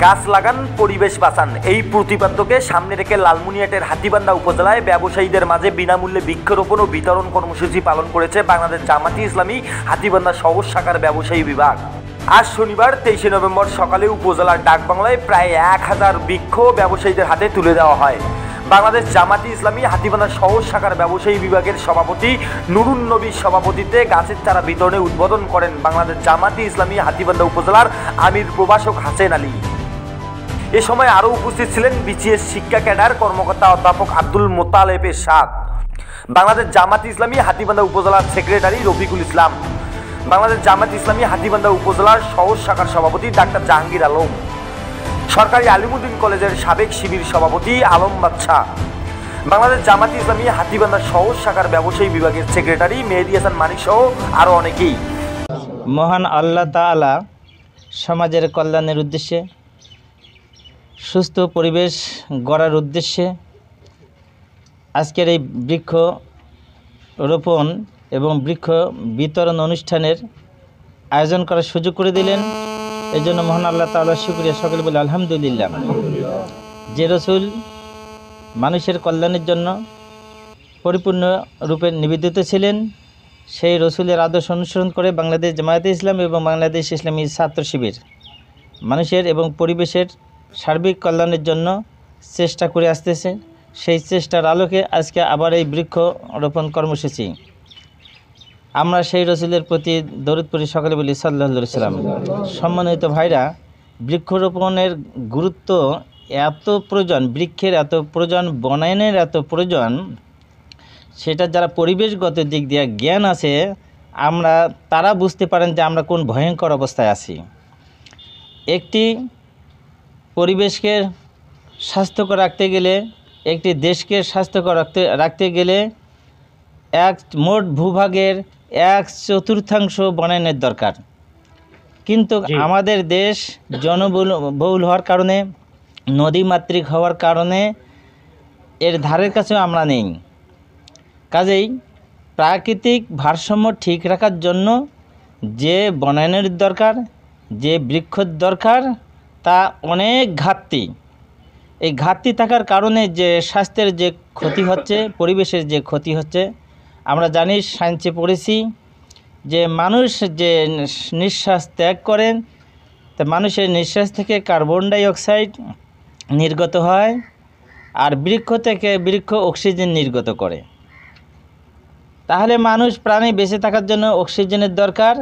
গাছ লাগান, পরিবেশ বাঁচান এই প্রতিপাদ্যকে সামনে রেখে লালমনিরহাটের হাতীবান্ধা উপজেলায় ব্যবসায়ীদের মাঝে বিনামূল্যে বৃক্ষরোপণ ও বিতরণ কর্মসূচি পালন করেছে বাংলাদেশ জামাতি ইসলামী হাতীবান্ধা শহর শাখার ব্যবসায়ী বিভাগ। আজ শনিবার 23 নভেম্বর সকালে উপজেলার ডাকবাংলায় প্রায় 1000 বৃক্ষ ব্যবসায়ীদের হাতে তুলে দেওয়া হয়। বাংলাদেশ জামাতি ইসলামী হাতীবান্ধা শহর শাখার ব্যবসায়ী বিভাগের সভাপতি নুরুন নবীর সভাপতিত্বে গাছের চারা বিতরণে উদ্বোধন করেন বাংলাদেশ জামাতি ইসলামী হাতীবান্ধা উপজেলার আমির প্রভাষক হাসেন আলী। এ সময় আরও উপস্থিত ছিলেন বিসিএস শিক্ষা ক্যাডার কর্মকর্তা অধ্যাপক আব্দুল মোতালেব এরশাদ, বাংলাদেশ জামাতি ইসলামী হাতীবান্ধা উপজেলার সেক্রেটারি রফিকুল ইসলাম, বাংলাদেশ জামাতি ইসলামী হাতীবান্ধা উপজেলার শহর শাখার সভাপতি ডাক্তার জাহাঙ্গীর আলম, সরকারি আলিমুদ্দিন কলেজের সাবেক শিবির সভাপতি আলম বাদশাহ, বাংলাদেশ জামাতি ইসলামী হাতীবান্ধা শহর শাখার ব্যবসায়ী বিভাগের সেক্রেটারি মেহেদী হাসান মানিক সহ আরও অনেকেই। মহান আল্লাহ তাআলা সমাজের কল্যাণের উদ্দেশ্যে, সুস্থ পরিবেশ গড়ার উদ্দেশ্যে আজকের এই বৃক্ষ রোপণ এবং বৃক্ষ বিতরণ অনুষ্ঠানের আয়োজন করার সুযোগ করে দিলেন। এই জন্য মহান আল্লাহ তাআলার শুকরিয়া, সকলে বলে আলহামদুলিল্লাহ। যে রসুল মানুষের কল্যাণের জন্য পরিপূর্ণ রূপে নিবেদিত ছিলেন, সেই রসুলের আদর্শ অনুসরণ করে বাংলাদেশ জামায়াতে ইসলাম এবং বাংলাদেশ ইসলামী ছাত্র শিবির মানুষের এবং পরিবেশের সার্বিক কল্যাণের জন্য চেষ্টা করে আসতেছে। সেই চেষ্টার আলোকে আজকে আবার এই বৃক্ষ রোপণ কর্মসূচি। আমরা সেই রসুলের প্রতি দরুদ পড়ি, সকলে বলি সাল্লাল্লাহু আলাইহি ওয়াসাল্লাম। সম্মানিত ভাইরা, বৃক্ষরোপণের গুরুত্ব এত প্রয়োজন, বৃক্ষের এত প্রয়োজন, বনায়নের এত প্রয়োজন, সেটা যারা পরিবেশগত দিক দিয়ে জ্ঞান আছে তারা বুঝতে পারেন যে আমরা কোন ভয়ঙ্কর অবস্থায় আছি। একটি পরিবেশকে স্বাস্থ্যকর রাখতে গেলে, একটি দেশকে স্বাস্থ্যকর রাখতে গেলে মোট ভূভাগের 1/4 বনায়নের দরকার। কিন্তু আমাদের দেশ জনবহুল হওয়ার কারণে, নদীমাতৃক হওয়ার কারণে এর ধারের কাছেও আমরা নেই। কাজেই প্রাকৃতিক ভারসাম্য ঠিক রাখার জন্য যে বনায়নের দরকার, যে বৃক্ষর দরকার, তা অনেক ঘাটতি। এই ঘাটতি থাকার কারণে যে স্বাস্থ্যের যে ক্ষতি হচ্ছে, পরিবেশের যে ক্ষতি হচ্ছে, আমরা জানি, সায়েন্সে পড়েছি যে মানুষ যে নিঃশ্বাস ত্যাগ করেন, তা মানুষের নিঃশ্বাস থেকে কার্বন ডাই অক্সাইড নির্গত হয়, আর বৃক্ষ থেকে বৃক্ষ অক্সিজেন নির্গত করে। তাহলে মানুষ প্রাণী বেঁচে থাকার জন্য অক্সিজেনের দরকার,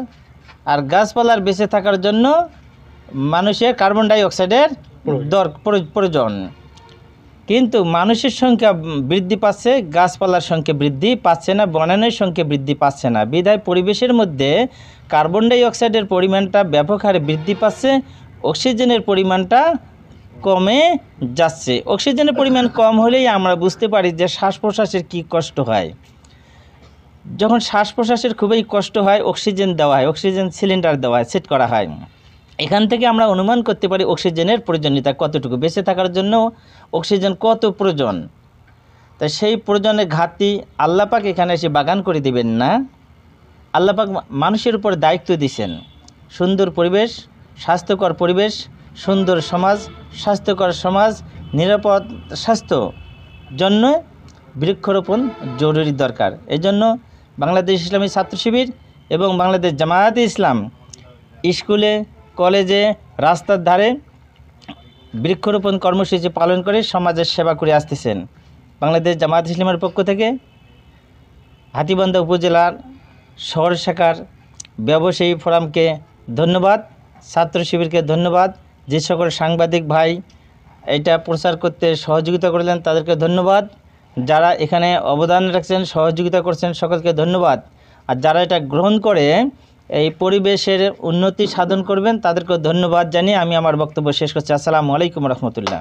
আর গাছপালার বেঁচে থাকার জন্য মানুষের কার্বন ডাই অক্সাইডের প্রয়োজন। কিন্তু মানুষের সংখ্যা বৃদ্ধি পাচ্ছে, গাছপালার সংখ্যা বৃদ্ধি পাচ্ছে না, বনায়নের সংখ্যা বৃদ্ধি পাচ্ছে না। বিধায় পরিবেশের মধ্যে কার্বন ডাই অক্সাইডের পরিমাণটা ব্যাপক হারে বৃদ্ধি পাচ্ছে, অক্সিজেনের পরিমাণটা কমে যাচ্ছে। অক্সিজেনের পরিমাণ কম হলেই আমরা বুঝতে পারি যে শ্বাস প্রশ্বাসের কী কষ্ট হয়। যখন শ্বাস প্রশ্বাসের খুবই কষ্ট হয়, অক্সিজেন দেওয়া হয়, অক্সিজেন সিলিন্ডার দেওয়া হয়, সেট করা হয়। এখান থেকে আমরা অনুমান করতে পারি অক্সিজেনের প্রয়োজনীয়তা কতটুকু, বেঁচে থাকার জন্য অক্সিজেন কত প্রয়োজন। তাই সেই প্রয়োজনের ঘাটতি আল্লাহ পাক এখানে এসে বাগান করে দিবেন না। আল্লাহ পাক মানুষের উপর দায়িত্ব দিয়েছেন সুন্দর পরিবেশ, স্বাস্থ্যকর পরিবেশ, সুন্দর সমাজ, স্বাস্থ্যকর সমাজ, নিরাপদ স্বাস্থ্য জন্য বৃক্ষরোপণ জরুরি দরকার। এই জন্য বাংলাদেশ ইসলামী ছাত্র শিবির এবং বাংলাদেশ জামায়াতে ইসলাম স্কুলে, কলেজে, রাস্তার ধারে বৃক্ষরোপণ কর্মসূচি পালন করে সমাজের সেবা করে আসতেছেন। বাংলাদেশ জামায়াত ইসলামের পক্ষ থেকে হাতীবান্ধা উপজেলার শহর শাখার ব্যবসায়ী ফোরামকে ধন্যবাদ, ছাত্র শিবিরকে ধন্যবাদ, যে সকল সাংবাদিক ভাই এটা প্রচার করতে সহযোগিতা করলেন তাদেরকে ধন্যবাদ, যারা এখানে অবদান রাখছেন, সহযোগিতা করছেন, সকলকে ধন্যবাদ। আর যারা এটা গ্রহণ করে এই পরিবেশের উন্নতি সাধন করবেন তাদেরকে ধন্যবাদ জানিয়ে আমি আমার বক্তব্য শেষ করছি। আসসালামু আলাইকুম রহমতুল্লাহ।